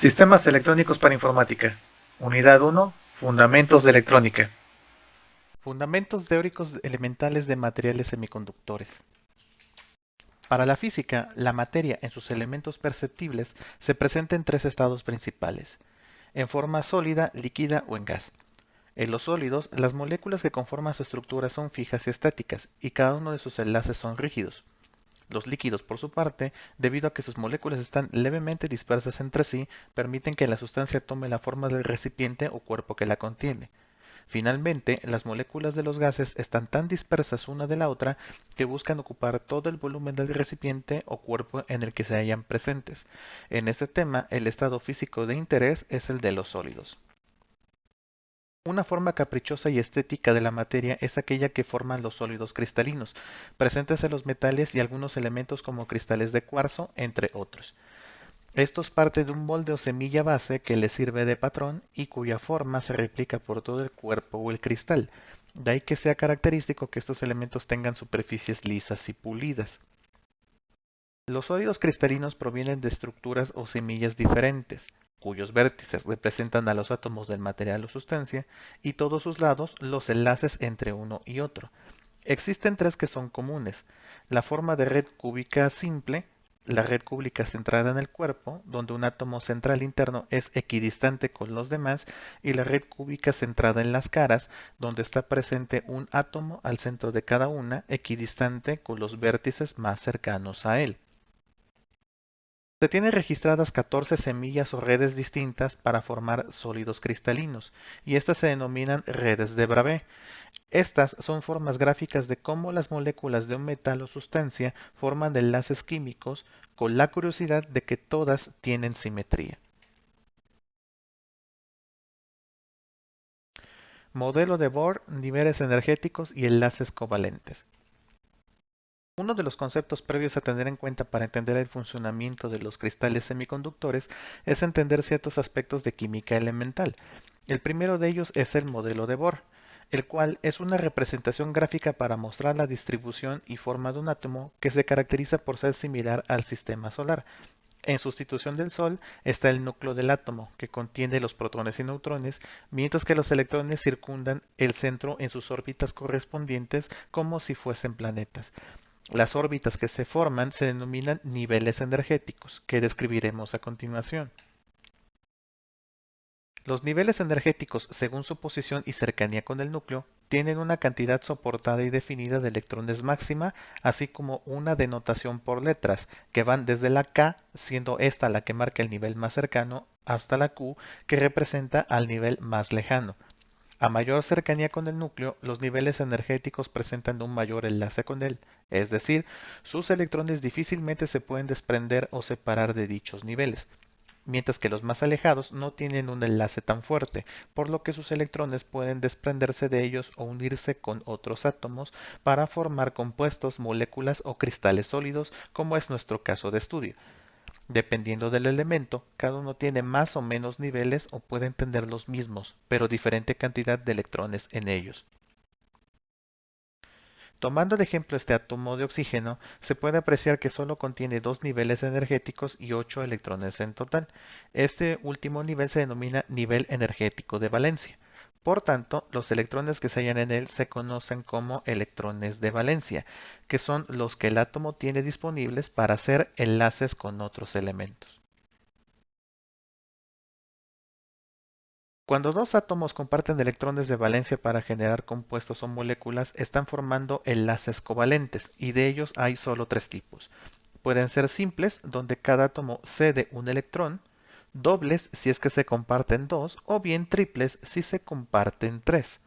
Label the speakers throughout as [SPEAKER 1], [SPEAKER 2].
[SPEAKER 1] Sistemas electrónicos para informática. Unidad 1. Fundamentos de electrónica.
[SPEAKER 2] Fundamentos teóricos elementales de materiales semiconductores. Para la física, la materia en sus elementos perceptibles se presenta en tres estados principales: en forma sólida, líquida o en gas. En los sólidos, las moléculas que conforman su estructura son fijas y estáticas, y cada uno de sus enlaces son rígidos. Los líquidos, por su parte, debido a que sus moléculas están levemente dispersas entre sí, permiten que la sustancia tome la forma del recipiente o cuerpo que la contiene. Finalmente, las moléculas de los gases están tan dispersas una de la otra que buscan ocupar todo el volumen del recipiente o cuerpo en el que se hallan presentes. En este tema, el estado físico de interés es el de los sólidos. Una forma caprichosa y estética de la materia es aquella que forman los sólidos cristalinos, presentes en los metales y algunos elementos como cristales de cuarzo, entre otros. Estos parten de un molde o semilla base que les sirve de patrón y cuya forma se replica por todo el cuerpo o el cristal. De ahí que sea característico que estos elementos tengan superficies lisas y pulidas. Los sólidos cristalinos provienen de estructuras o semillas diferentes, cuyos vértices representan a los átomos del material o sustancia, y todos sus lados los enlaces entre uno y otro. Existen tres que son comunes: la forma de red cúbica simple, la red cúbica centrada en el cuerpo, donde un átomo central interno es equidistante con los demás, y la red cúbica centrada en las caras, donde está presente un átomo al centro de cada una, equidistante con los vértices más cercanos a él. Se tienen registradas 14 semillas o redes distintas para formar sólidos cristalinos, y estas se denominan redes de Bravais. Estas son formas gráficas de cómo las moléculas de un metal o sustancia forman enlaces químicos, con la curiosidad de que todas tienen simetría. Modelo de Bohr, niveles energéticos y enlaces covalentes. Uno de los conceptos previos a tener en cuenta para entender el funcionamiento de los cristales semiconductores es entender ciertos aspectos de química elemental. El primero de ellos es el modelo de Bohr, el cual es una representación gráfica para mostrar la distribución y forma de un átomo que se caracteriza por ser similar al sistema solar. En sustitución del Sol está el núcleo del átomo, que contiene los protones y neutrones, mientras que los electrones circundan el centro en sus órbitas correspondientes como si fuesen planetas. Las órbitas que se forman se denominan niveles energéticos, que describiremos a continuación. Los niveles energéticos, según su posición y cercanía con el núcleo, tienen una cantidad soportada y definida de electrones máxima, así como una denotación por letras, que van desde la K, siendo esta la que marca el nivel más cercano, hasta la Q, que representa al nivel más lejano. A mayor cercanía con el núcleo, los niveles energéticos presentan un mayor enlace con él, es decir, sus electrones difícilmente se pueden desprender o separar de dichos niveles, mientras que los más alejados no tienen un enlace tan fuerte, por lo que sus electrones pueden desprenderse de ellos o unirse con otros átomos para formar compuestos, moléculas o cristales sólidos, como es nuestro caso de estudio. Dependiendo del elemento, cada uno tiene más o menos niveles o pueden tener los mismos, pero diferente cantidad de electrones en ellos. Tomando de ejemplo este átomo de oxígeno, se puede apreciar que solo contiene dos niveles energéticos y 8 electrones en total. Este último nivel se denomina nivel energético de valencia. Por tanto, los electrones que se hallan en él se conocen como electrones de valencia, que son los que el átomo tiene disponibles para hacer enlaces con otros elementos. Cuando dos átomos comparten electrones de valencia para generar compuestos o moléculas, están formando enlaces covalentes, y de ellos hay solo tres tipos. Pueden ser simples, donde cada átomo cede un electrón; dobles, si es que se comparten dos; o bien triples, si se comparten tres.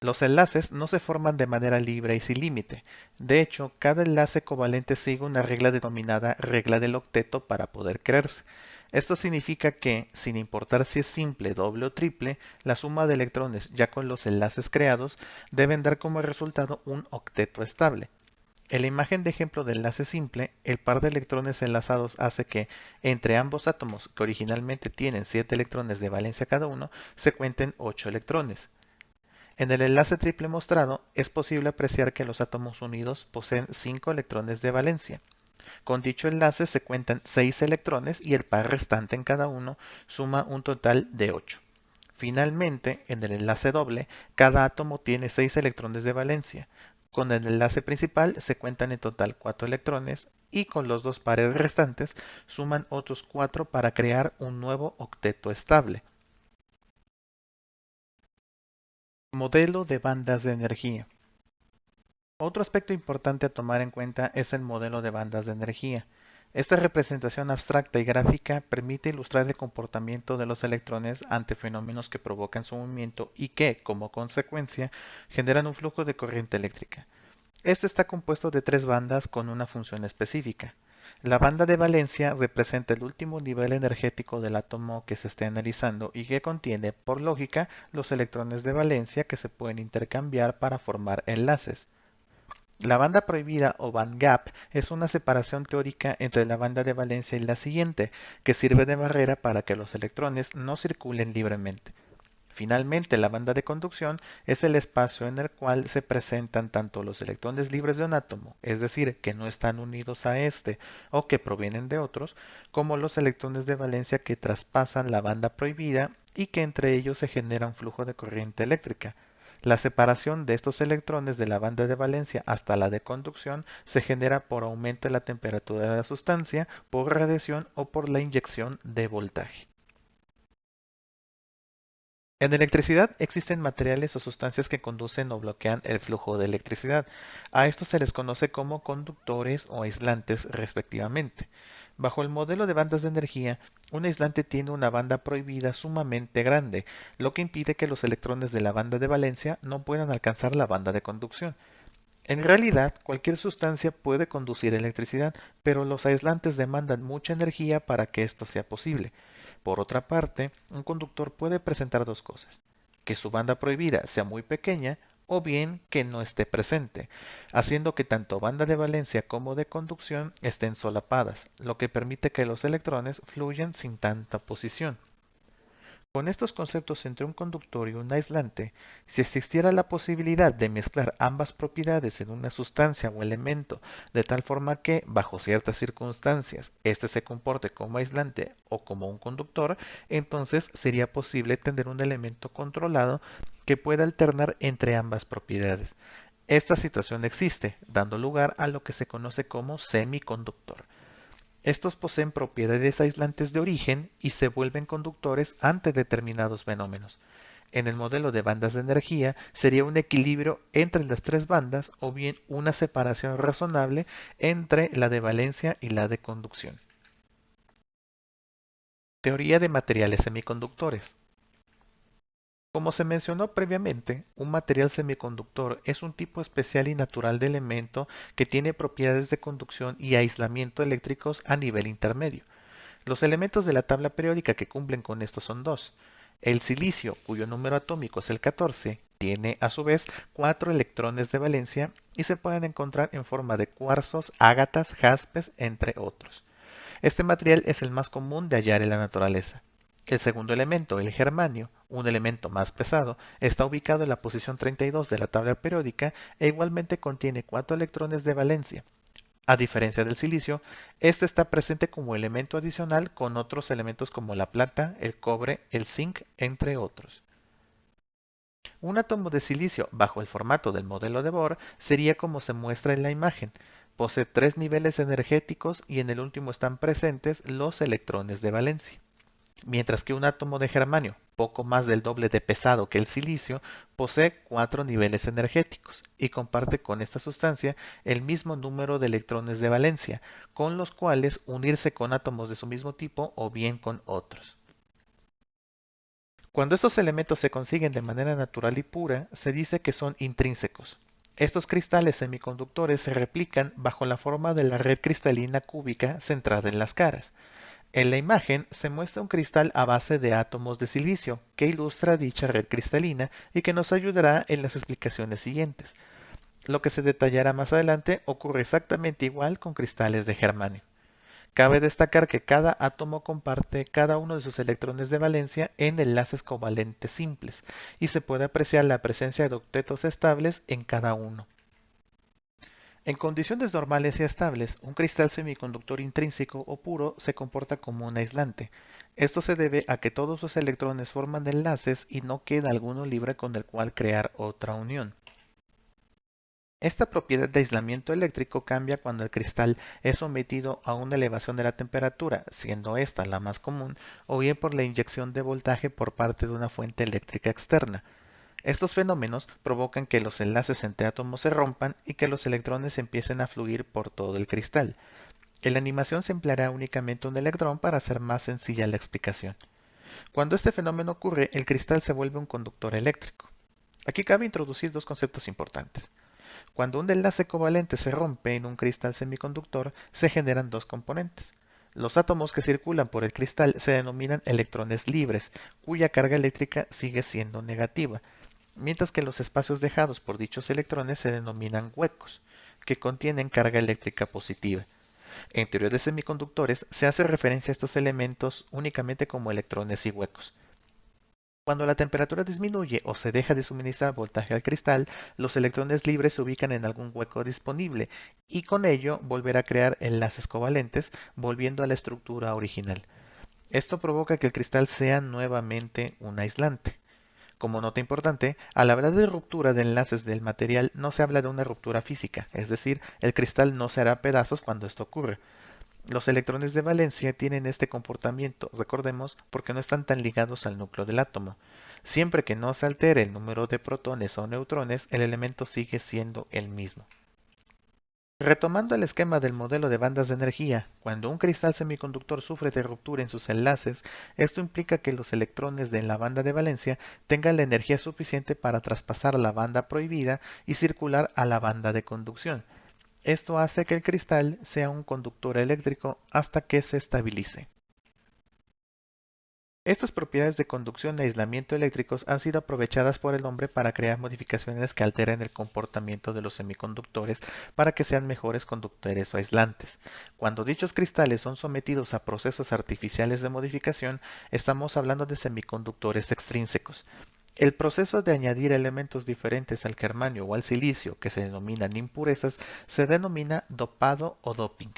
[SPEAKER 2] Los enlaces no se forman de manera libre y sin límite. De hecho, cada enlace covalente sigue una regla denominada regla del octeto para poder crearse. Esto significa que, sin importar si es simple, doble o triple, la suma de electrones ya con los enlaces creados deben dar como resultado un octeto estable. En la imagen de ejemplo de enlace simple, el par de electrones enlazados hace que, entre ambos átomos que originalmente tienen 7 electrones de valencia cada uno, se cuenten 8 electrones. En el enlace triple mostrado, es posible apreciar que los átomos unidos poseen 5 electrones de valencia. Con dicho enlace se cuentan 6 electrones y el par restante en cada uno suma un total de 8. Finalmente, en el enlace doble, cada átomo tiene 6 electrones de valencia. Con el enlace principal se cuentan en total 4 electrones y con los dos pares restantes suman otros 4 para crear un nuevo octeto estable. Modelo de bandas de energía. Otro aspecto importante a tomar en cuenta es el modelo de bandas de energía. Esta representación abstracta y gráfica permite ilustrar el comportamiento de los electrones ante fenómenos que provocan su movimiento y que, como consecuencia, generan un flujo de corriente eléctrica. Este está compuesto de 3 bandas con una función específica. La banda de valencia representa el último nivel energético del átomo que se esté analizando y que contiene, por lógica, los electrones de valencia que se pueden intercambiar para formar enlaces. La banda prohibida o bandgap es una separación teórica entre la banda de valencia y la siguiente, que sirve de barrera para que los electrones no circulen libremente. Finalmente, la banda de conducción es el espacio en el cual se presentan tanto los electrones libres de un átomo, es decir, que no están unidos a este o que provienen de otros, como los electrones de valencia que traspasan la banda prohibida y que entre ellos se genera un flujo de corriente eléctrica. La separación de estos electrones de la banda de valencia hasta la de conducción se genera por aumento de la temperatura de la sustancia, por radiación o por la inyección de voltaje. En electricidad existen materiales o sustancias que conducen o bloquean el flujo de electricidad. A estos se les conoce como conductores o aislantes respectivamente. Bajo el modelo de bandas de energía, un aislante tiene una banda prohibida sumamente grande, lo que impide que los electrones de la banda de valencia no puedan alcanzar la banda de conducción. En realidad, cualquier sustancia puede conducir electricidad, pero los aislantes demandan mucha energía para que esto sea posible. Por otra parte, un conductor puede presentar dos cosas: que su banda prohibida sea muy pequeña o bien que no esté presente, haciendo que tanto banda de valencia como de conducción estén solapadas, lo que permite que los electrones fluyan sin tanta oposición. Con estos conceptos entre un conductor y un aislante, si existiera la posibilidad de mezclar ambas propiedades en una sustancia o elemento de tal forma que, bajo ciertas circunstancias, éste se comporte como aislante o como un conductor, entonces sería posible tener un elemento controlado que pueda alternar entre ambas propiedades. Esta situación existe, dando lugar a lo que se conoce como semiconductor. Estos poseen propiedades aislantes de origen y se vuelven conductores ante determinados fenómenos. En el modelo de bandas de energía sería un equilibrio entre las 3 bandas o bien una separación razonable entre la de valencia y la de conducción. Teoría de materiales semiconductores. Como se mencionó previamente, un material semiconductor es un tipo especial y natural de elemento que tiene propiedades de conducción y aislamiento eléctricos a nivel intermedio. Los elementos de la tabla periódica que cumplen con esto son dos. El silicio, cuyo número atómico es el 14, tiene a su vez 4 electrones de valencia y se pueden encontrar en forma de cuarzos, ágatas, jaspes, entre otros. Este material es el más común de hallar en la naturaleza. El segundo elemento, el germanio, un elemento más pesado, está ubicado en la posición 32 de la tabla periódica e igualmente contiene 4 electrones de valencia. A diferencia del silicio, este está presente como elemento adicional con otros elementos como la plata, el cobre, el zinc, entre otros. Un átomo de silicio bajo el formato del modelo de Bohr sería como se muestra en la imagen. Posee 3 niveles energéticos y en el último están presentes los electrones de valencia. Mientras que un átomo de germanio, poco más del doble de pesado que el silicio, posee 4 niveles energéticos y comparte con esta sustancia el mismo número de electrones de valencia, con los cuales unirse con átomos de su mismo tipo o bien con otros. Cuando estos elementos se consiguen de manera natural y pura, se dice que son intrínsecos. Estos cristales semiconductores se replican bajo la forma de la red cristalina cúbica centrada en las caras. En la imagen se muestra un cristal a base de átomos de silicio que ilustra dicha red cristalina y que nos ayudará en las explicaciones siguientes. Lo que se detallará más adelante ocurre exactamente igual con cristales de germanio. Cabe destacar que cada átomo comparte cada uno de sus electrones de valencia en enlaces covalentes simples y se puede apreciar la presencia de octetos estables en cada uno. En condiciones normales y estables, un cristal semiconductor intrínseco o puro se comporta como un aislante. Esto se debe a que todos sus electrones forman enlaces y no queda alguno libre con el cual crear otra unión. Esta propiedad de aislamiento eléctrico cambia cuando el cristal es sometido a una elevación de la temperatura, siendo esta la más común, o bien por la inyección de voltaje por parte de una fuente eléctrica externa. Estos fenómenos provocan que los enlaces entre átomos se rompan y que los electrones empiecen a fluir por todo el cristal. En la animación se empleará únicamente un electrón para hacer más sencilla la explicación. Cuando este fenómeno ocurre, el cristal se vuelve un conductor eléctrico. Aquí cabe introducir dos conceptos importantes. Cuando un enlace covalente se rompe en un cristal semiconductor, se generan dos componentes. Los átomos que circulan por el cristal se denominan electrones libres, cuya carga eléctrica sigue siendo negativa, mientras que los espacios dejados por dichos electrones se denominan huecos, que contienen carga eléctrica positiva. En teoría de semiconductores se hace referencia a estos elementos únicamente como electrones y huecos. Cuando la temperatura disminuye o se deja de suministrar voltaje al cristal, los electrones libres se ubican en algún hueco disponible y con ello volver a crear enlaces covalentes, volviendo a la estructura original. Esto provoca que el cristal sea nuevamente un aislante. Como nota importante, al hablar de ruptura de enlaces del material no se habla de una ruptura física, es decir, el cristal no se hará pedazos cuando esto ocurre. Los electrones de valencia tienen este comportamiento, recordemos, porque no están tan ligados al núcleo del átomo. Siempre que no se altere el número de protones o neutrones, el elemento sigue siendo el mismo. Retomando el esquema del modelo de bandas de energía, cuando un cristal semiconductor sufre de ruptura en sus enlaces, esto implica que los electrones de la banda de valencia tengan la energía suficiente para traspasar la banda prohibida y circular a la banda de conducción. Esto hace que el cristal sea un conductor eléctrico hasta que se estabilice. Estas propiedades de conducción e aislamiento eléctricos han sido aprovechadas por el hombre para crear modificaciones que alteren el comportamiento de los semiconductores para que sean mejores conductores o aislantes. Cuando dichos cristales son sometidos a procesos artificiales de modificación, estamos hablando de semiconductores extrínsecos. El proceso de añadir elementos diferentes al germanio o al silicio, que se denominan impurezas, se denomina dopado o doping.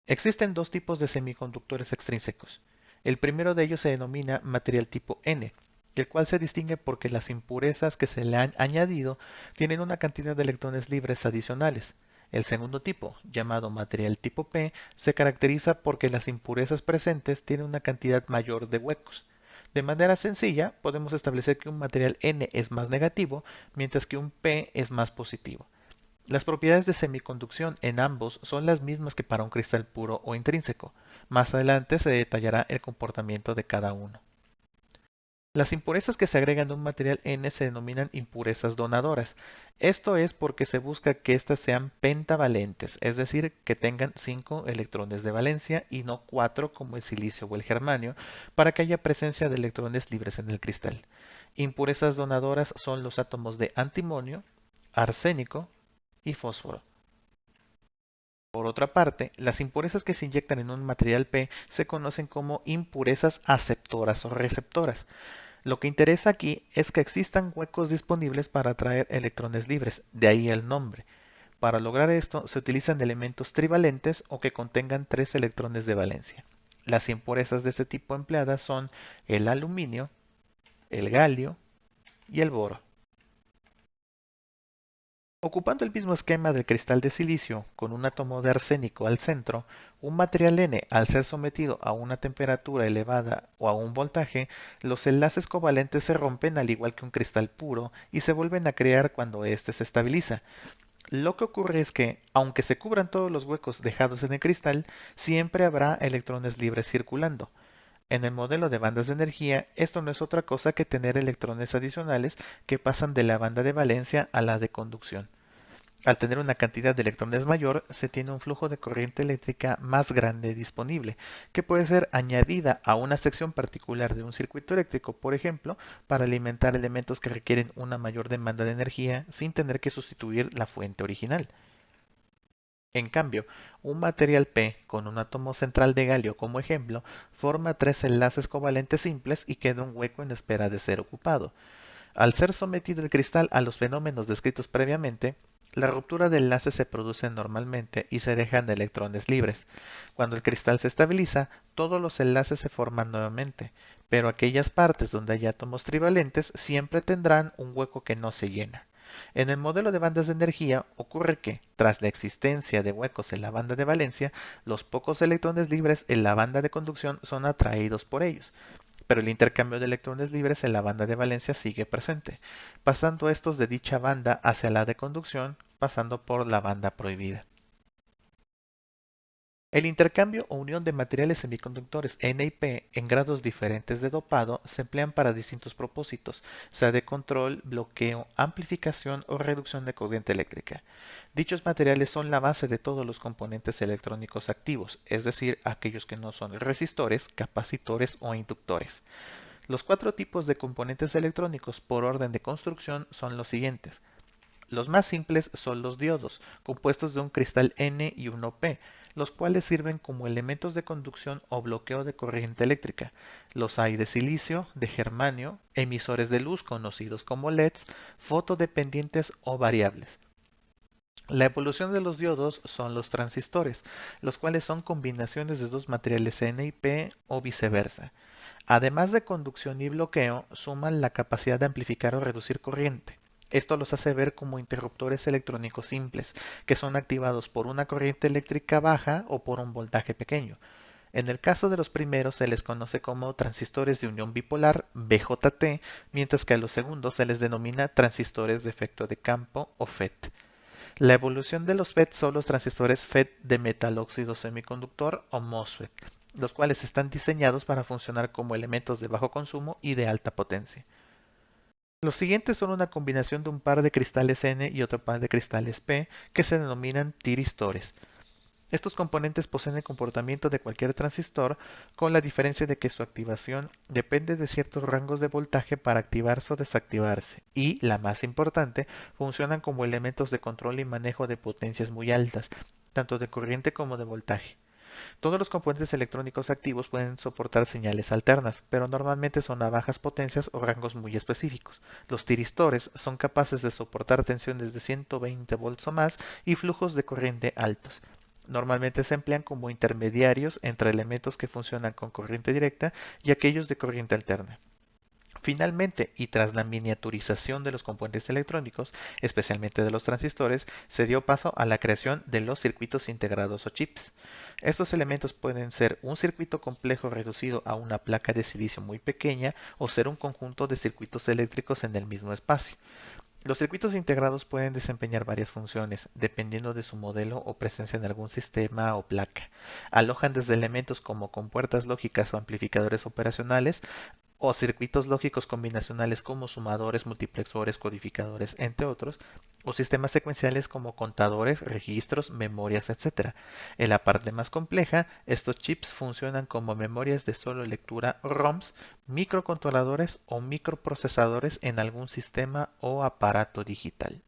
[SPEAKER 2] Existen dos tipos de semiconductores extrínsecos. El primero de ellos se denomina material tipo N, el cual se distingue porque las impurezas que se le han añadido tienen una cantidad de electrones libres adicionales. El segundo tipo, llamado material tipo P, se caracteriza porque las impurezas presentes tienen una cantidad mayor de huecos. De manera sencilla, podemos establecer que un material N es más negativo, mientras que un P es más positivo. Las propiedades de semiconducción en ambos son las mismas que para un cristal puro o intrínseco. Más adelante se detallará el comportamiento de cada uno. Las impurezas que se agregan a un material N se denominan impurezas donadoras. Esto es porque se busca que éstas sean pentavalentes, es decir, que tengan 5 electrones de valencia y no 4 como el silicio o el germanio, para que haya presencia de electrones libres en el cristal. Impurezas donadoras son los átomos de antimonio, arsénico y fósforo. Por otra parte, las impurezas que se inyectan en un material P se conocen como impurezas aceptoras o receptoras. Lo que interesa aquí es que existan huecos disponibles para atraer electrones libres, de ahí el nombre. Para lograr esto se utilizan elementos trivalentes o que contengan 3 electrones de valencia. Las impurezas de este tipo empleadas son el aluminio, el galio y el boro. Ocupando el mismo esquema del cristal de silicio, con un átomo de arsénico al centro, un material N, al ser sometido a una temperatura elevada o a un voltaje, los enlaces covalentes se rompen al igual que un cristal puro y se vuelven a crear cuando éste se estabiliza. Lo que ocurre es que, aunque se cubran todos los huecos dejados en el cristal, siempre habrá electrones libres circulando. En el modelo de bandas de energía, esto no es otra cosa que tener electrones adicionales que pasan de la banda de valencia a la de conducción. Al tener una cantidad de electrones mayor, se tiene un flujo de corriente eléctrica más grande disponible, que puede ser añadida a una sección particular de un circuito eléctrico, por ejemplo, para alimentar elementos que requieren una mayor demanda de energía sin tener que sustituir la fuente original. En cambio, un material P con un átomo central de galio como ejemplo forma 3 enlaces covalentes simples y queda un hueco en espera de ser ocupado. Al ser sometido el cristal a los fenómenos descritos previamente, La ruptura de enlace se produce normalmente y se dejan electrones libres. Cuando el cristal se estabiliza, todos los enlaces se forman nuevamente, pero aquellas partes donde hay átomos trivalentes siempre tendrán un hueco que no se llena. En el modelo de bandas de energía ocurre que, tras la existencia de huecos en la banda de valencia, los pocos electrones libres en la banda de conducción son atraídos por ellos, pero el intercambio de electrones libres en la banda de valencia sigue presente, pasando estos de dicha banda hacia la de conducción, pasando por la banda prohibida. El intercambio o unión de materiales semiconductores N y P en grados diferentes de dopado se emplean para distintos propósitos, sea de control, bloqueo, amplificación o reducción de corriente eléctrica. Dichos materiales son la base de todos los componentes electrónicos activos, es decir, aquellos que no son resistores, capacitores o inductores. Los cuatro tipos de componentes electrónicos por orden de construcción son los siguientes. Los más simples son los diodos, compuestos de un cristal N y uno P, los cuales sirven como elementos de conducción o bloqueo de corriente eléctrica. Los hay de silicio, de germanio, emisores de luz conocidos como LEDs, fotodependientes o variables. La evolución de los diodos son los transistores, los cuales son combinaciones de dos materiales N y P o viceversa. Además de conducción y bloqueo, suman la capacidad de amplificar o reducir corriente. Esto los hace ver como interruptores electrónicos simples, que son activados por una corriente eléctrica baja o por un voltaje pequeño. En el caso de los primeros se les conoce como transistores de unión bipolar, BJT, mientras que a los segundos se les denomina transistores de efecto de campo o FET. La evolución de los FET son los transistores FET de metal óxido semiconductor o MOSFET, los cuales están diseñados para funcionar como elementos de bajo consumo y de alta potencia. Los siguientes son una combinación de un par de cristales N y otro par de cristales P que se denominan tiristores. Estos componentes poseen el comportamiento de cualquier transistor, con la diferencia de que su activación depende de ciertos rangos de voltaje para activarse o desactivarse, y, la más importante, funcionan como elementos de control y manejo de potencias muy altas, tanto de corriente como de voltaje. Todos los componentes electrónicos activos pueden soportar señales alternas, pero normalmente son a bajas potencias o rangos muy específicos. Los tiristores son capaces de soportar tensiones de 120 volts o más y flujos de corriente altos. Normalmente se emplean como intermediarios entre elementos que funcionan con corriente directa y aquellos de corriente alterna. Finalmente, y tras la miniaturización de los componentes electrónicos, especialmente de los transistores, se dio paso a la creación de los circuitos integrados o chips. Estos elementos pueden ser un circuito complejo reducido a una placa de silicio muy pequeña o ser un conjunto de circuitos eléctricos en el mismo espacio. Los circuitos integrados pueden desempeñar varias funciones, dependiendo de su modelo o presencia en algún sistema o placa. Alojan desde elementos como compuertas lógicas o amplificadores operacionales, o circuitos lógicos combinacionales como sumadores, multiplexores, codificadores, entre otros, o sistemas secuenciales como contadores, registros, memorias, etc. En la parte más compleja, estos chips funcionan como memorias de solo lectura ROMs, microcontroladores o microprocesadores en algún sistema o aparato digital.